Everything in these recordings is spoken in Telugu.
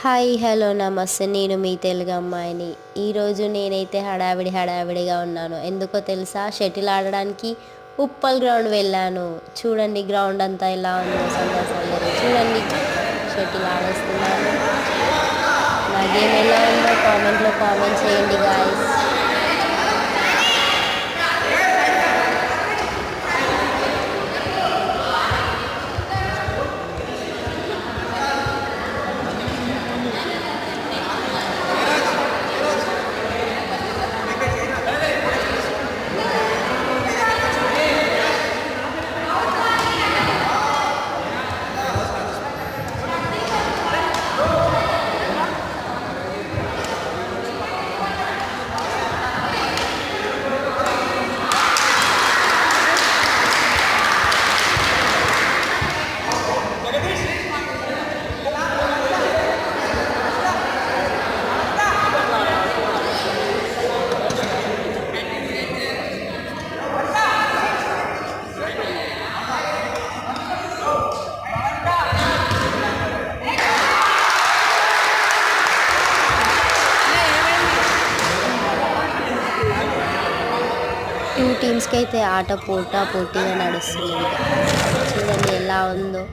హాయ్ హలో నమస్తే. నేను మీ తెలుగు అమ్మాయిని. ఈరోజు నేనైతే హడావిడిగా ఉన్నాను. ఎందుకో తెలుసా? షటిల్ ఆడడానికి ఉప్పల్ గ్రౌండ్ వెళ్ళాను. చూడండి గ్రౌండ్ అంతా ఎలా ఉందో, సందడి చూడండి. షటిల్ ఆడేస్తున్నాను. నా గేమ్ ఎలా ఉందో కామెంట్లో కామెంట్ చేయండి గాయస్. 2 టీమ్స్కి అయితే ఆట పోటీగా నడుస్తుంది. చూడండి ఎలా ఉందో.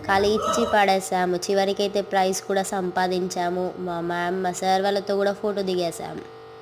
ఖాళీ ఇచ్చి పడేసాము. చివరికైతే ప్రైజ్ కూడా సంపాదించాము. మా మ్యామ్ మా సార్ వాళ్ళతో కూడా ఫోటో దిగేసాము.